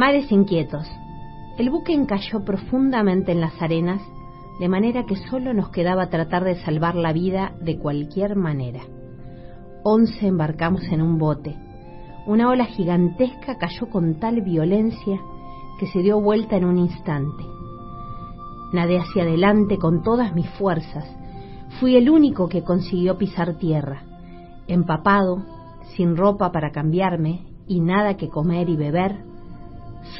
Mares inquietos. El buque encalló profundamente en las arenas, de manera que solo nos quedaba tratar de salvar la vida de cualquier manera. 11 embarcamos en un bote. Una ola gigantesca cayó con tal violencia que se dio vuelta en un instante. Nadé hacia adelante con todas mis fuerzas. Fui el único que consiguió pisar tierra. Empapado, sin ropa para cambiarme y nada que comer y beber,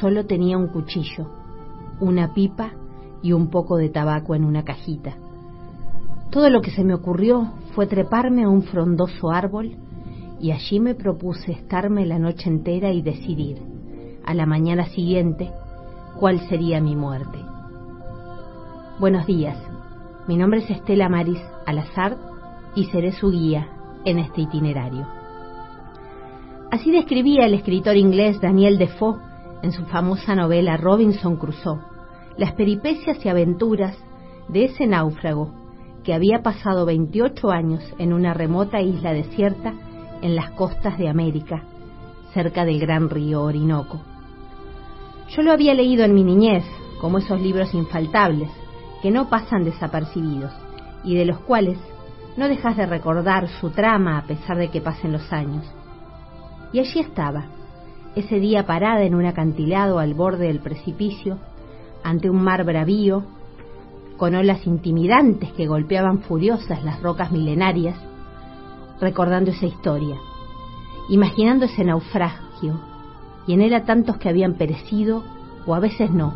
solo tenía un cuchillo, una pipa y un poco de tabaco en una cajita. Todo lo que se me ocurrió fue treparme a un frondoso árbol y allí me propuse estarme la noche entera y decidir, a la mañana siguiente, cuál sería mi muerte. Buenos días, mi nombre es Estela Maris Alazard y seré su guía en este itinerario. Así describía el escritor inglés Daniel Defoe en su famosa novela Robinson Crusoe las peripecias y aventuras de ese náufrago que había pasado 28 años en una remota isla desierta en las costas de América, cerca del gran río Orinoco. Yo lo había leído en mi niñez, como esos libros infaltables, que no pasan desapercibidos, y de los cuales no dejas de recordar su trama a pesar de que pasen los años. Y allí estaba, ese día parada en un acantilado al borde del precipicio, ante un mar bravío, con olas intimidantes que golpeaban furiosas las rocas milenarias, recordando esa historia, imaginando ese naufragio, y en él a tantos que habían perecido, o a veces no,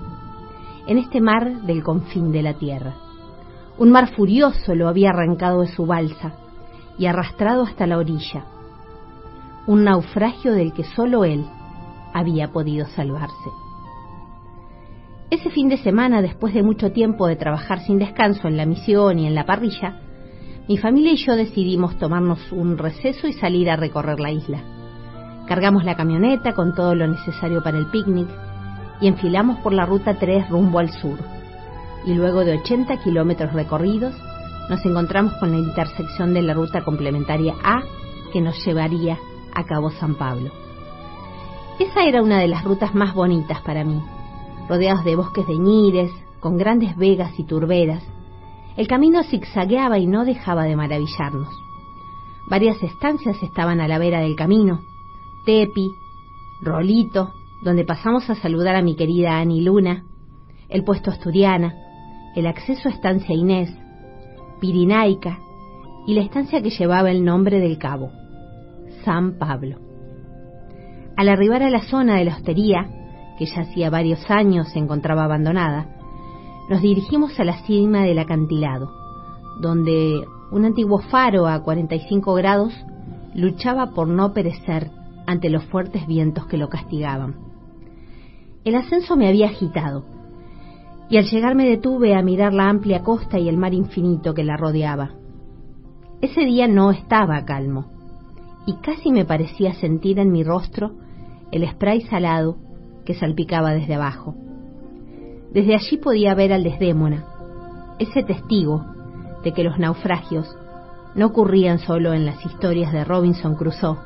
en este mar del confín de la tierra. Un mar furioso lo había arrancado de su balsa y arrastrado hasta la orilla, un naufragio del que solo él había podido salvarse. Ese fin de semana, después de mucho tiempo de trabajar sin descanso en la misión y en la parrilla, mi familia y yo decidimos tomarnos un receso y salir a recorrer la isla. Cargamos la camioneta con todo lo necesario para el picnic y enfilamos por la ruta 3 rumbo al sur. Y luego de 80 kilómetros recorridos, nos encontramos con la intersección de la ruta complementaria A que nos llevaría a Cabo San Pablo. Esa era una de las rutas más bonitas para mí, rodeados de bosques de ñires, con grandes vegas y turberas. El camino zigzagueaba y no dejaba de maravillarnos. Varias estancias estaban a la vera del camino: Tepi, Rolito, donde pasamos a saludar a mi querida Ani Luna, el puesto Asturiana, el acceso a estancia Inés, Pirinaica y la estancia que llevaba el nombre del cabo, San Pablo. Al arribar a la zona de la hostería, que ya hacía varios años se encontraba abandonada, nos dirigimos a la cima del acantilado, donde un antiguo faro a 45 grados luchaba por no perecer ante los fuertes vientos que lo castigaban. El ascenso me había agitado, y al llegar me detuve a mirar la amplia costa y el mar infinito que la rodeaba. Ese día no estaba calmo, y casi me parecía sentir en mi rostro el spray salado que salpicaba desde abajo. Desde allí podía ver al Desdémona, ese testigo de que los naufragios no ocurrían solo en las historias de Robinson Crusoe,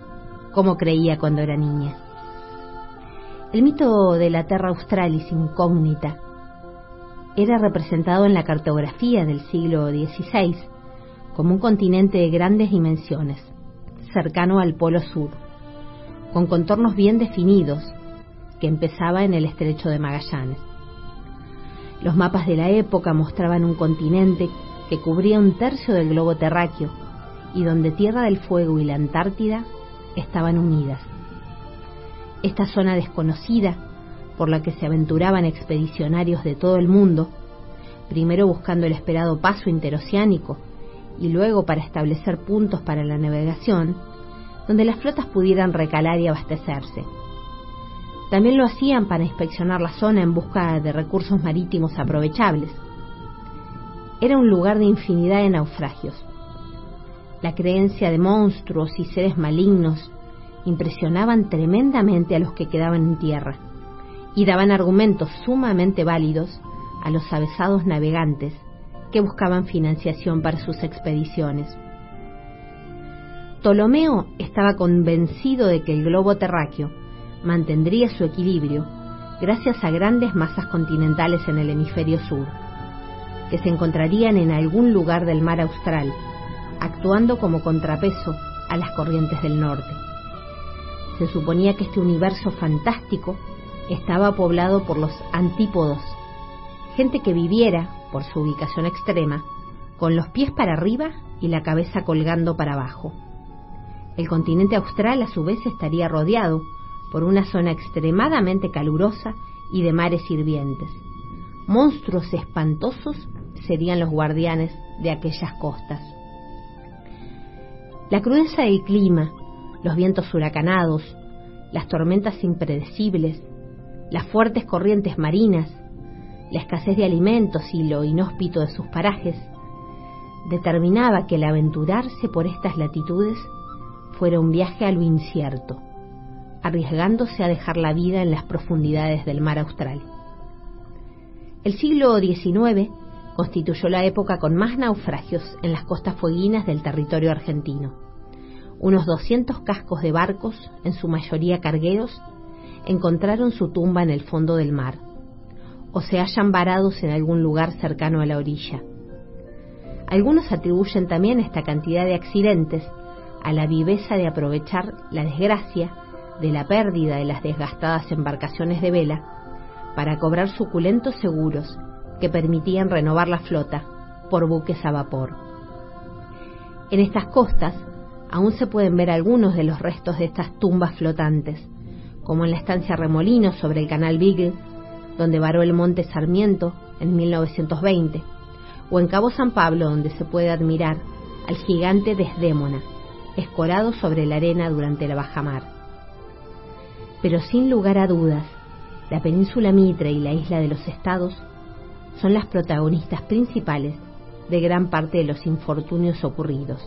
como creía cuando era niña. El mito de la Terra Australis incógnita era representado en la cartografía del siglo XVI como un continente de grandes dimensiones, cercano al Polo Sur, con contornos bien definidos, que empezaba en el Estrecho de Magallanes. Los mapas de la época mostraban un continente que cubría un tercio del globo terráqueo y donde Tierra del Fuego y la Antártida estaban unidas. Esta zona desconocida, por la que se aventuraban expedicionarios de todo el mundo, primero buscando el esperado paso interoceánico y luego para establecer puntos para la navegación, donde las flotas pudieran recalar y abastecerse. También lo hacían para inspeccionar la zona en busca de recursos marítimos aprovechables. Era un lugar de infinidad de naufragios. La creencia de monstruos y seres malignos impresionaban tremendamente a los que quedaban en tierra y daban argumentos sumamente válidos a los avesados navegantes que buscaban financiación para sus expediciones. Ptolomeo estaba convencido de que el globo terráqueo mantendría su equilibrio gracias a grandes masas continentales en el hemisferio sur, que se encontrarían en algún lugar del mar austral, actuando como contrapeso a las corrientes del norte. Se suponía que este universo fantástico estaba poblado por los antípodos, gente que viviera, por su ubicación extrema, con los pies para arriba y la cabeza colgando para abajo. El continente austral, a su vez, estaría rodeado por una zona extremadamente calurosa y de mares hirvientes. Monstruos espantosos serían los guardianes de aquellas costas. La crudeza del clima, los vientos huracanados, las tormentas impredecibles, las fuertes corrientes marinas, la escasez de alimentos y lo inhóspito de sus parajes, determinaba que el aventurarse por estas latitudes fuera un viaje a lo incierto, arriesgándose a dejar la vida en las profundidades del mar austral. El siglo XIX constituyó la época con más naufragios en las costas fueguinas del territorio argentino. Unos 200 cascos de barcos, en su mayoría cargueros, encontraron su tumba en el fondo del mar, o se hallan varados en algún lugar cercano a la orilla. Algunos atribuyen también esta cantidad de accidentes a la viveza de aprovechar la desgracia de la pérdida de las desgastadas embarcaciones de vela para cobrar suculentos seguros que permitían renovar la flota por buques a vapor. En estas costas aún se pueden ver algunos de los restos de estas tumbas flotantes, como en la estancia Remolinos sobre el canal Beagle, donde varó el monte Sarmiento en 1920, o en Cabo San Pablo, donde se puede admirar al gigante Desdémona, escorado sobre la arena durante la bajamar. Pero sin lugar a dudas, la península Mitre y la isla de los Estados son las protagonistas principales de gran parte de los infortunios ocurridos,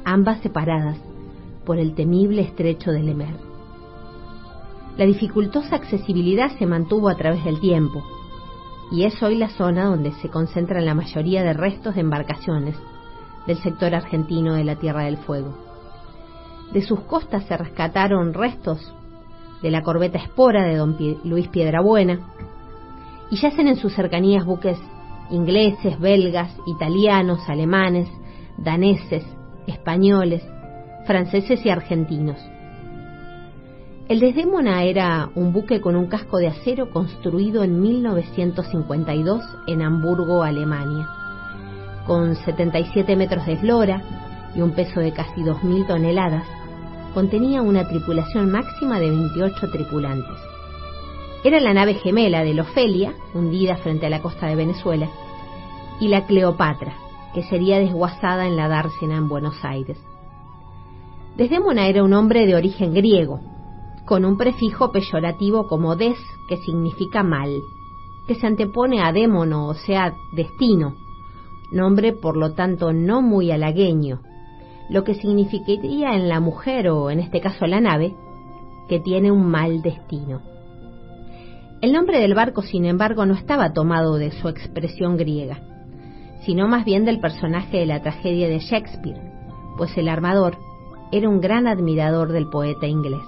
ambas separadas por el temible estrecho de Lemer. La dificultosa accesibilidad se mantuvo a través del tiempo, y es hoy la zona donde se concentran la mayoría de restos de embarcaciones del sector argentino de la Tierra del Fuego. De sus costas se rescataron restos de la corbeta Espora de don Luis Piedrabuena, y yacen en sus cercanías buques ingleses, belgas, italianos, alemanes, daneses, españoles, franceses y argentinos. El Desdémona era un buque con un casco de acero construido en 1952 en Hamburgo, Alemania. Con 77 metros de eslora y un peso de casi 2.000 toneladas, contenía una tripulación máxima de 28 tripulantes. Era la nave gemela de la Ofelia, hundida frente a la costa de Venezuela, y la Cleopatra, que sería desguazada en la dársena en Buenos Aires. Desdémona era un hombre de origen griego, con un prefijo peyorativo como des, que significa mal, que se antepone a démono, o sea, destino, nombre por lo tanto no muy halagueño, lo que significaría en la mujer, o en este caso la nave, que tiene un mal destino. El nombre del barco, sin embargo, no estaba tomado de su expresión griega, sino más bien del personaje de la tragedia de Shakespeare, pues el armador era un gran admirador del poeta inglés.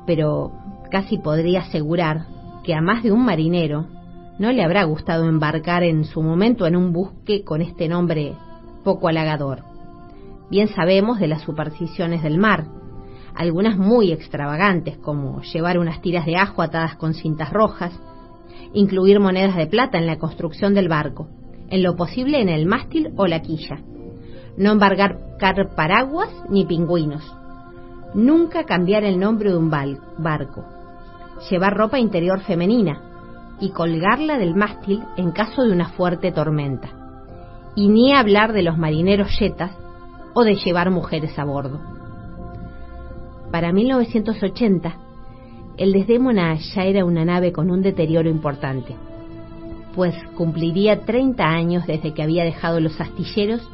Pero casi podría asegurar que a más de un marinero no le habrá gustado embarcar en su momento en un buque con este nombre poco halagador. Bien sabemos de las supersticiones del mar, algunas muy extravagantes, como llevar unas tiras de ajo atadas con cintas rojas, incluir monedas de plata en la construcción del barco, en lo posible en el mástil o la quilla, no embarcar paraguas ni pingüinos, nunca cambiar el nombre de un barco, llevar ropa interior femenina y colgarla del mástil en caso de una fuerte tormenta, y ni hablar de los marineros yetas o de llevar mujeres a bordo. Para 1980, el Desdémona ya era una nave con un deterioro importante, pues cumpliría 30 años desde que había dejado los astilleros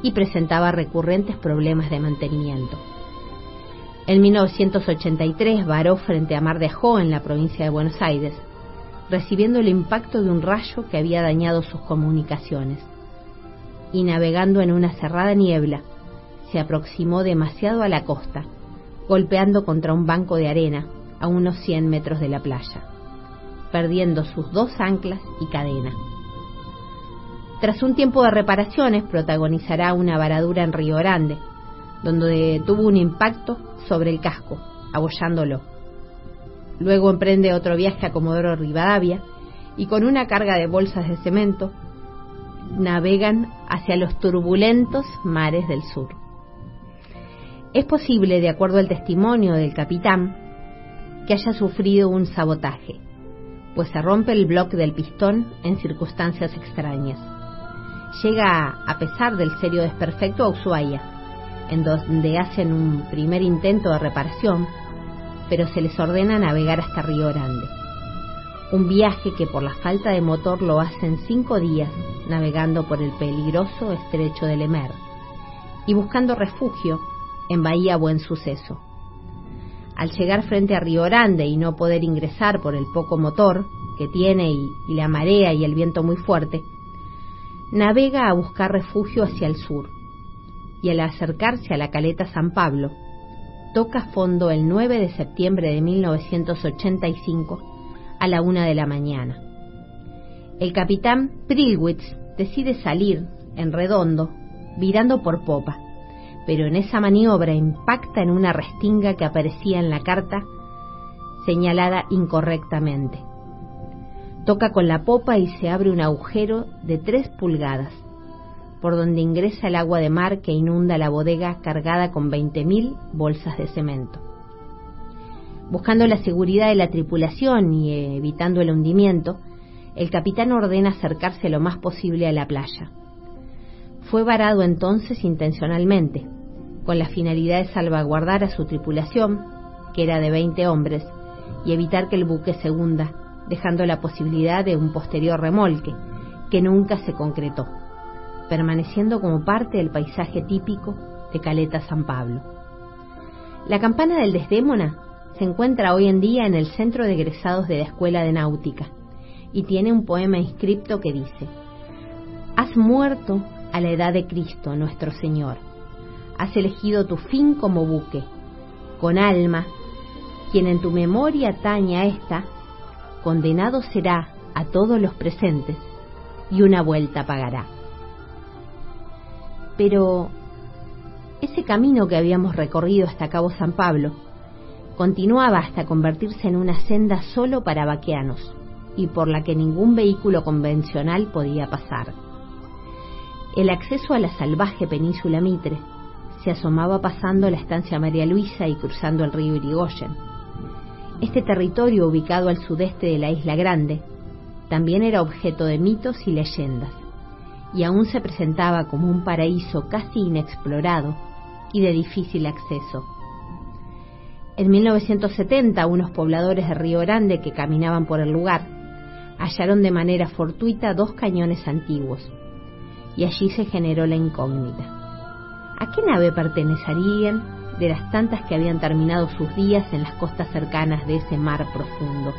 y presentaba recurrentes problemas de mantenimiento. En 1983 varó frente a Mar de Ajó, en la provincia de Buenos Aires, recibiendo el impacto de un rayo que había dañado sus comunicaciones, y navegando en una cerrada niebla, se aproximó demasiado a la costa, golpeando contra un banco de arena a unos 100 metros de la playa, perdiendo sus 2 anclas y cadena. Tras un tiempo de reparaciones, protagonizará una varadura en Río Grande, donde tuvo un impacto sobre el casco, abollándolo. Luego emprende otro viaje a Comodoro Rivadavia y con una carga de bolsas de cemento navegan hacia los turbulentos mares del sur. Es posible, de acuerdo al testimonio del capitán, que haya sufrido un sabotaje, pues se rompe el bloque del pistón en circunstancias extrañas. Llega, a pesar del serio desperfecto, a Ushuaia, en donde hacen un primer intento de reparación, pero se les ordena navegar hasta Río Grande. Un viaje que por la falta de motor lo hacen 5 días navegando por el peligroso estrecho de Lemer y buscando refugio en Bahía Buen Suceso. Al llegar frente a Río Grande y no poder ingresar por el poco motor que tiene y la marea y el viento muy fuerte, navega a buscar refugio hacia el sur, y al acercarse a la caleta San Pablo, toca fondo el 9 de septiembre de 1985 a la 1 de la mañana. El capitán Prilwitz decide salir en redondo, virando por popa, pero en esa maniobra impacta en una restinga que aparecía en la carta señalada incorrectamente. Toca con la popa y se abre un agujero de 3 pulgadas, por donde ingresa el agua de mar que inunda la bodega cargada con 20.000 bolsas de cemento. Buscando la seguridad de la tripulación y evitando el hundimiento, el capitán ordena acercarse lo más posible a la playa. Fue varado entonces intencionalmente, con la finalidad de salvaguardar a su tripulación, que era de 20 hombres, y evitar que el buque se hunda, dejando la posibilidad de un posterior remolque, que nunca se concretó, permaneciendo como parte del paisaje típico de Caleta San Pablo. La campana del Desdémona se encuentra hoy en día en el centro de egresados de la Escuela de Náutica y tiene un poema inscripto que dice: «Has muerto a la edad de Cristo, nuestro Señor. Has elegido tu fin como buque. Con alma, quien en tu memoria taña esta, condenado será a todos los presentes y una vuelta pagará». Pero ese camino que habíamos recorrido hasta Cabo San Pablo continuaba hasta convertirse en una senda solo para vaqueanos y por la que ningún vehículo convencional podía pasar. El acceso a la salvaje península Mitre se asomaba pasando la estancia María Luisa y cruzando el río Irigoyen. Este territorio, ubicado al sudeste de la Isla Grande, también era objeto de mitos y leyendas, y aún se presentaba como un paraíso casi inexplorado y de difícil acceso. En 1970, unos pobladores de Río Grande que caminaban por el lugar hallaron de manera fortuita 2 cañones antiguos, y allí se generó la incógnita. ¿A qué nave pertenecerían de las tantas que habían terminado sus días en las costas cercanas de ese mar profundo?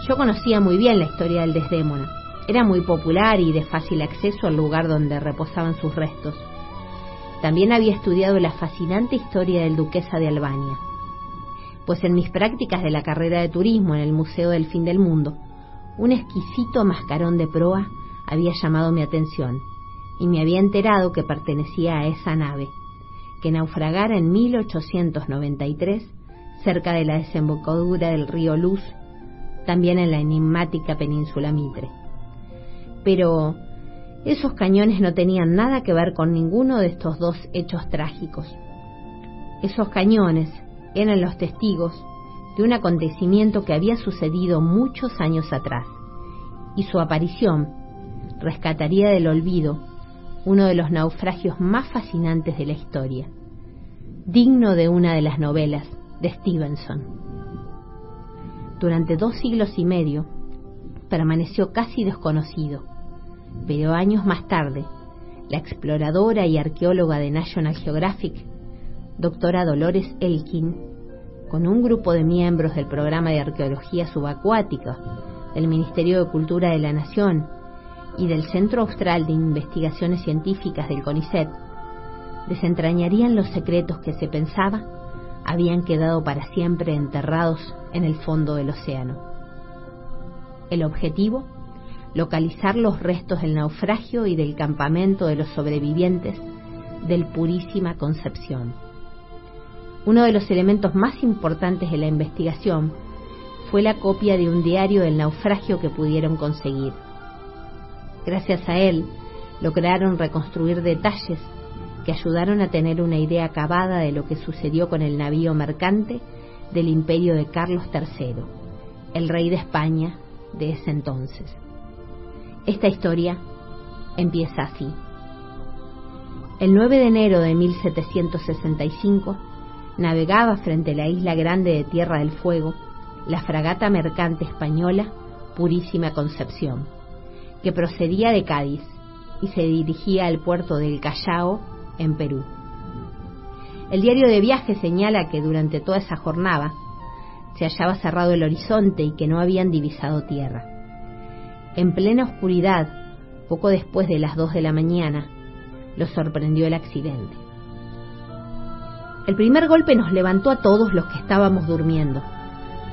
Yo conocía muy bien la historia del Desdémona. Era muy popular y de fácil acceso al lugar donde reposaban sus restos. También había estudiado la fascinante historia del Duquesa de Albania, pues en mis prácticas de la carrera de turismo en el Museo del Fin del Mundo, un exquisito mascarón de proa había llamado mi atención y me había enterado que pertenecía a esa nave, que naufragara en 1893 cerca de la desembocadura del río Luz, también en la enigmática península Mitre. Pero esos cañones no tenían nada que ver con ninguno de estos 2 hechos trágicos. Esos cañones eran los testigos de un acontecimiento que había sucedido muchos años atrás, y su aparición rescataría del olvido uno de los naufragios más fascinantes de la historia, digno de una de las novelas de Stevenson. Durante 2 siglos y medio permaneció casi desconocido, pero años más tarde, la exploradora y arqueóloga de National Geographic, doctora Dolores Elkin, con un grupo de miembros del programa de arqueología subacuática del Ministerio de Cultura de la Nación y del Centro Austral de Investigaciones Científicas del CONICET, desentrañarían los secretos que se pensaba habían quedado para siempre enterrados en el fondo del océano. El objetivo: localizar los restos del naufragio y del campamento de los sobrevivientes del Purísima Concepción. Uno de los elementos más importantes de la investigación fue la copia de un diario del naufragio que pudieron conseguir. Gracias a él, lograron reconstruir detalles que ayudaron a tener una idea acabada de lo que sucedió con el navío mercante del imperio de Carlos III, el rey de España de ese entonces. Esta historia empieza así. El 9 de enero de 1765 navegaba frente a la isla grande de Tierra del Fuego la fragata mercante española Purísima Concepción, que procedía de Cádiz y se dirigía al puerto del Callao, en Perú. El diario de viaje señala que durante toda esa jornada se hallaba cerrado el horizonte y que no habían divisado tierra. En plena oscuridad, poco después de las 2 de la mañana, los sorprendió el accidente. El primer golpe nos levantó a todos los que estábamos durmiendo.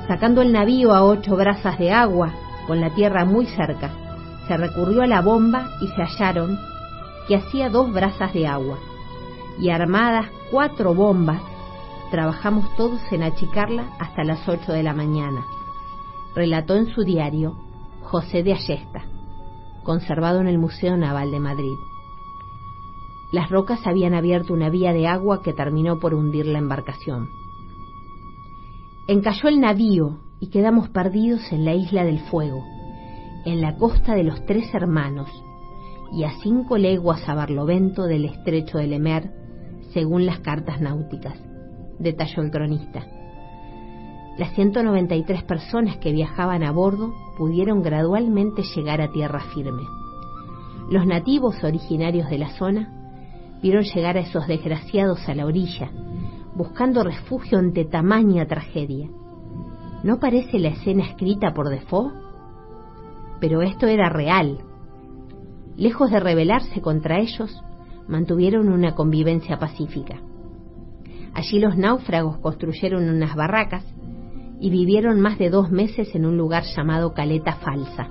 Sacando el navío a 8 brazas de agua, con la tierra muy cerca, se recurrió a la bomba y se hallaron que hacía 2 brazas de agua, y armadas 4 bombas, trabajamos todos en achicarla hasta las 8 de la mañana, relató en su diario José de Ayesta, conservado en el Museo Naval de Madrid. Las rocas habían abierto una vía de agua que terminó por hundir la embarcación. Encalló el navío y quedamos perdidos en la Isla del Fuego, en la costa de los 3 Hermanos, y a 5 leguas a barlovento del estrecho de Lemer, según las cartas náuticas, detalló el cronista. Las 193 personas que viajaban a bordo pudieron gradualmente llegar a tierra firme. Los nativos originarios de la zona vieron llegar a esos desgraciados a la orilla, buscando refugio ante tamaña tragedia. ¿No parece la escena escrita por Defoe? Pero esto era real. Lejos de rebelarse contra ellos, mantuvieron una convivencia pacífica. Allí los náufragos construyeron unas barracas y vivieron más de 2 meses en un lugar llamado Caleta Falsa,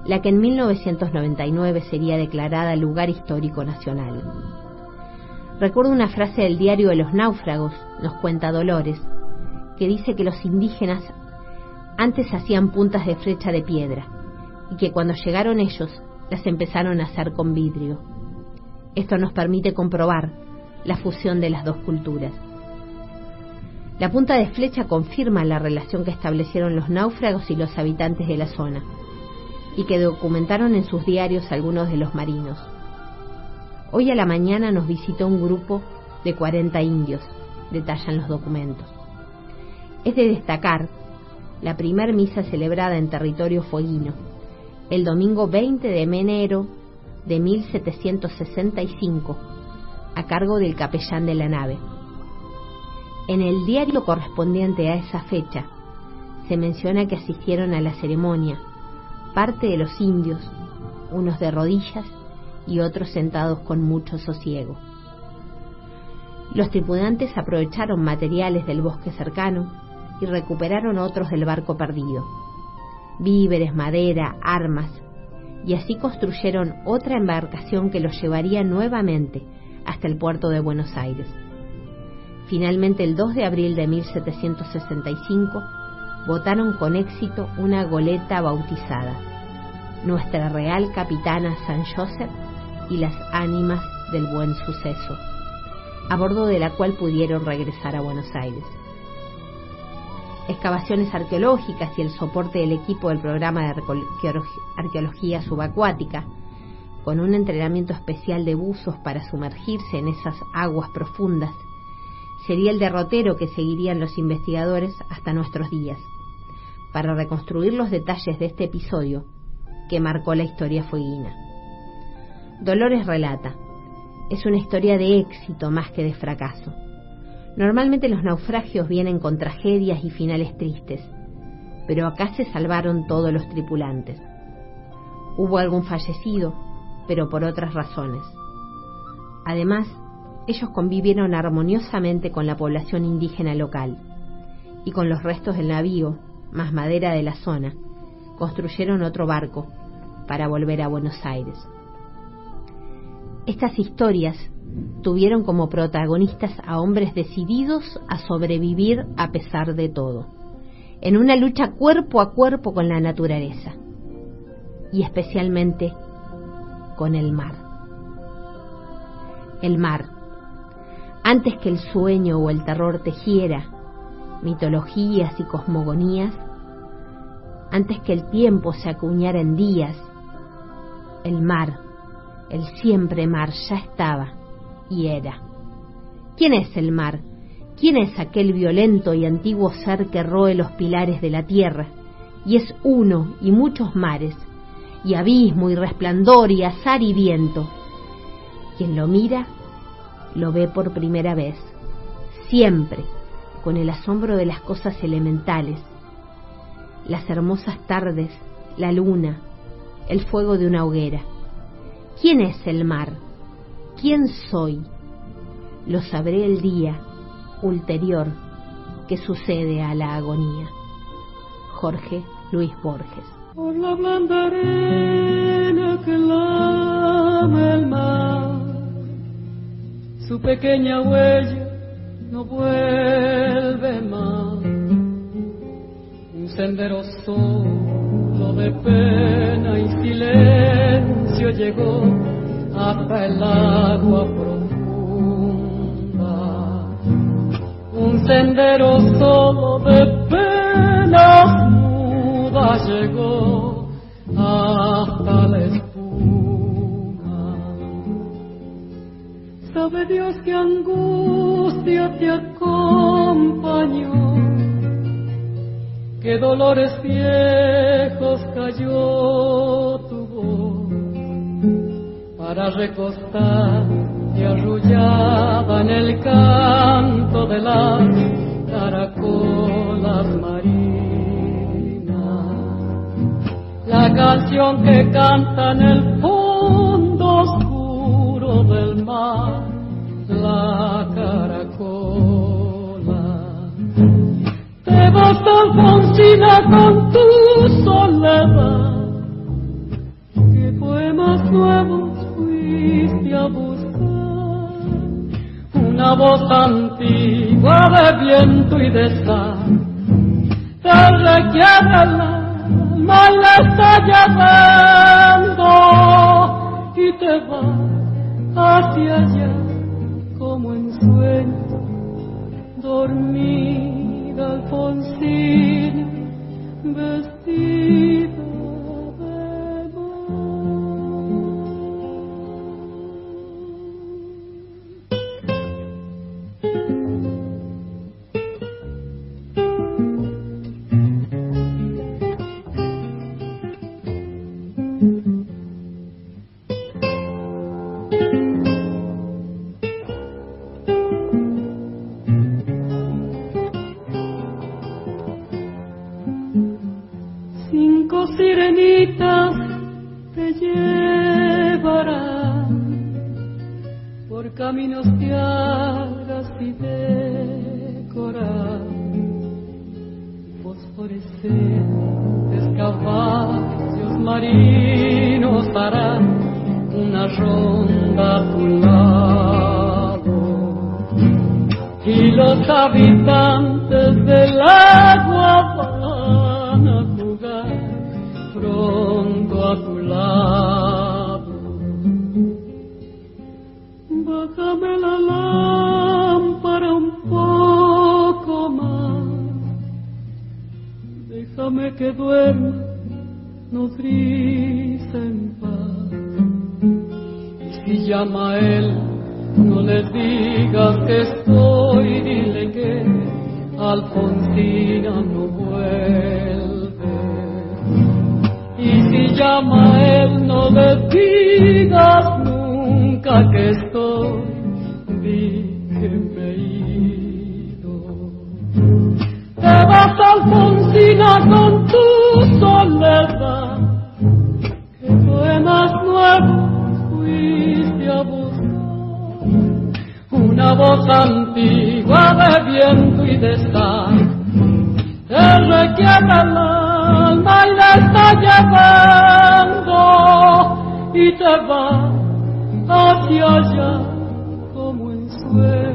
la que en 1999 sería declarada lugar histórico nacional. Recuerdo una frase del diario de los náufragos, nos cuenta Dolores, que dice que los indígenas antes hacían puntas de flecha de piedra y que cuando llegaron ellos las empezaron a hacer con vidrio. Esto nos permite comprobar la fusión de las 2 culturas. La punta de flecha confirma la relación que establecieron los náufragos y los habitantes de la zona, y que documentaron en sus diarios algunos de los marinos. Hoy a la mañana nos visitó un grupo de 40 indios, detallan los documentos. Es de destacar la primer misa celebrada en territorio fueguino, el domingo 20 de enero de 1765, a cargo del capellán de la nave. En el diario correspondiente a esa fecha se menciona que asistieron a la ceremonia parte de los indios, unos de rodillas y otros sentados con mucho sosiego. Los tripulantes aprovecharon materiales del bosque cercano y recuperaron otros del barco perdido, víveres, madera, armas, y así construyeron otra embarcación que los llevaría nuevamente hasta el puerto de Buenos Aires. Finalmente, el 2 de abril de 1765, botaron con éxito una goleta bautizada Nuestra Real Capitana San Joseph y las Ánimas del Buen Suceso, a bordo de la cual pudieron regresar a Buenos Aires. Excavaciones arqueológicas y el soporte del equipo del programa de arqueología subacuática, con un entrenamiento especial de buzos para sumergirse en esas aguas profundas, sería el derrotero que seguirían los investigadores hasta nuestros días, para reconstruir los detalles de este episodio que marcó la historia fueguina. Dolores relata: es una historia de éxito más que de fracaso. Normalmente los naufragios vienen con tragedias y finales tristes, pero acá se salvaron todos los tripulantes. Hubo algún fallecido, pero por otras razones. Además, ellos convivieron armoniosamente con la población indígena local y con los restos del navío, más madera de la zona, construyeron otro barco para volver a Buenos Aires. Estas historias tuvieron como protagonistas a hombres decididos a sobrevivir a pesar de todo, en una lucha cuerpo a cuerpo con la naturaleza y especialmente con el mar. El mar, antes que el sueño o el terror tejiera mitologías y cosmogonías, antes que el tiempo se acuñara en días, el mar, el siempre mar, ya estaba y era. ¿Quién es el mar? ¿Quién es aquel violento y antiguo ser que roe los pilares de la tierra? Y es uno y muchos mares, y abismo y resplandor y azar y viento. Quien lo mira, lo ve por primera vez, siempre con el asombro de las cosas elementales, las hermosas tardes, la luna, el fuego de una hoguera. ¿Quién es el mar? ¿Quién soy? Lo sabré el día ulterior que sucede a la agonía. Jorge Luis Borges. Por la blanda arena que lame el mar, su pequeña huella no vuelve más. Un sendero solo de pena y silencio llegó hasta el agua profunda. Un sendero solo de pena muda llegó hasta la espuma. Sabe Dios qué angustia te acompañó, qué dolores viejos cayó tu voz, para recostarte arrullada en el canto de las caracolas marinas. La canción que canta en el fondo oscuro del mar, la caracola. Te vas, Alfonsina, con tu soledad, ¿qué poemas nuevos fuiste a buscar? Una voz antigua de viento y de sal te requiere el alma y la está llevando, y te va hacia allá como en sueño, dormida Alfonsina, vestida de sirenitas te llevarán por caminos de aras y de coral, fosforescentes caballos marinos harán una ronda a tu lado, y los habitantes del agua van a jugar pronto a tu lado. Bájame la lámpara un poco más, déjame que duerma nodriza en paz. Y si llama a él, no le digas que estoy, dile que Alfonsina no vuelve. Y si llama a él, no le digas nunca que estoy, di que me he ido. Te vas, Alfonsina, con tu soledad, que poemas nuevos fuiste a buscar. una voz antigua de viento y de sal te requiebra el alma y la está llevando y te va hacia allá como en sueño.